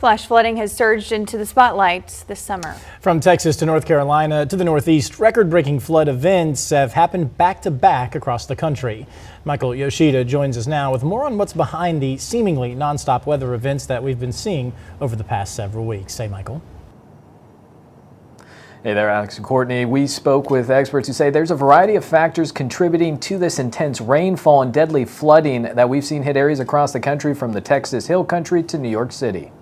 Flash flooding has surged into the spotlight this summer. From Texas to North Carolina to the Northeast, record-breaking flood events have happened back-to-back across the country. Michael Yoshida joins us now with more on what's behind the seemingly nonstop weather events that we've been seeing over the past several weeks. Hey, Michael. Hey there, Alex and Courtney. We spoke with experts who say there's a variety of factors contributing to this intense rainfall and deadly flooding that we've seen hit areas across the country, from the Texas Hill Country to New York City.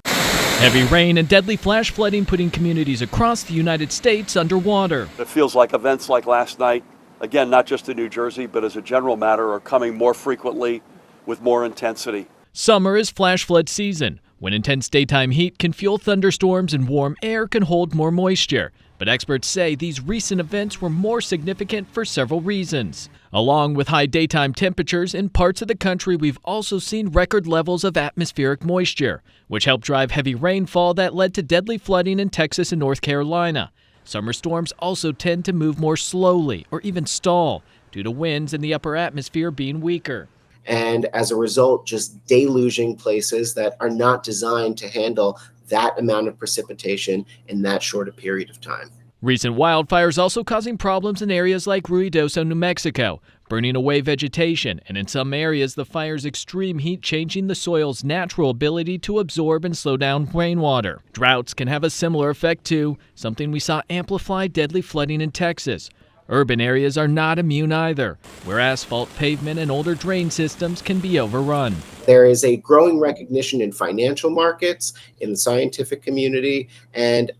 Heavy rain and deadly flash flooding putting communities across the United States underwater. It feels like events like last night, again, not just in New Jersey, but as a general matter, are coming more frequently with more intensity. Summer is flash flood season, when intense daytime heat can fuel thunderstorms and warm air can hold more moisture. But experts say these recent events were more significant for several reasons. Along with high daytime temperatures in parts of the country, we've also seen record levels of atmospheric moisture, which helped drive heavy rainfall that led to deadly flooding in Texas and North Carolina. Summer storms also tend to move more slowly or even stall due to winds in the upper atmosphere being weaker. And as a result, just deluging places that are not designed to handle that amount of precipitation in that short a period of time. Recent wildfires also causing problems in areas like Ruidoso, New Mexico, burning away vegetation, and in some areas the fire's extreme heat changing the soil's natural ability to absorb and slow down rainwater. Droughts can have a similar effect too, something we saw amplify deadly flooding in Texas. Urban areas are not immune either, where asphalt pavement and older drain systems can be overrun. There is a growing recognition in financial markets, in the scientific community, and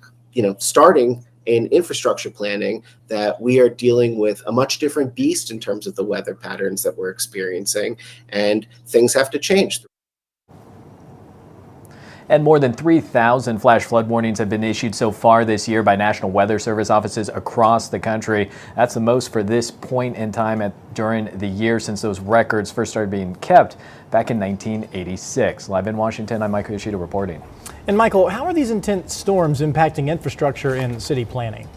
starting in infrastructure planning, that we are dealing with a much different beast in terms of the weather patterns that we're experiencing, and things have to change. And more than 3,000 flash flood warnings have been issued so far this year by National Weather Service offices across the country. That's the most for this point in time during the year since those records first started being kept back in 1986. Live in Washington, I'm Michael Yoshida reporting. And Michael, how are these intense storms impacting infrastructure and city planning?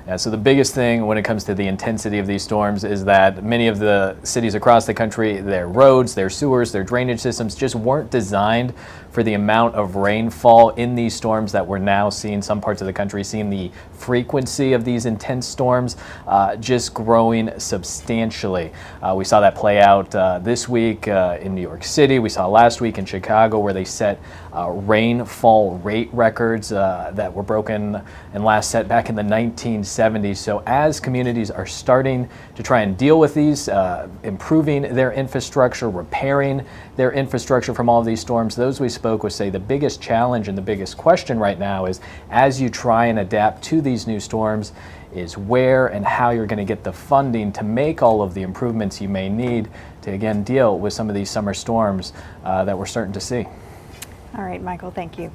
Yeah, so the biggest thing when it comes to the intensity of these storms is that many of the cities across the country, their roads, their sewers, their drainage systems just weren't designed for the amount of rainfall in these storms that we're now seeing. Some parts of the country seeing the frequency of these intense storms just growing substantially. We saw that play out this week in New York City. We saw last week in Chicago, where they set rainfall rate records that were broken and last set back in the 1970s. So as communities are starting to try and deal with these, improving their infrastructure, repairing their infrastructure from all of these storms, those we spoke with say the biggest challenge and the biggest question right now is, as you try and adapt to these new storms, is where and how you're going to get the funding to make all of the improvements you may need to again deal with some of these summer storms that we're starting to see. All right, Michael, thank you.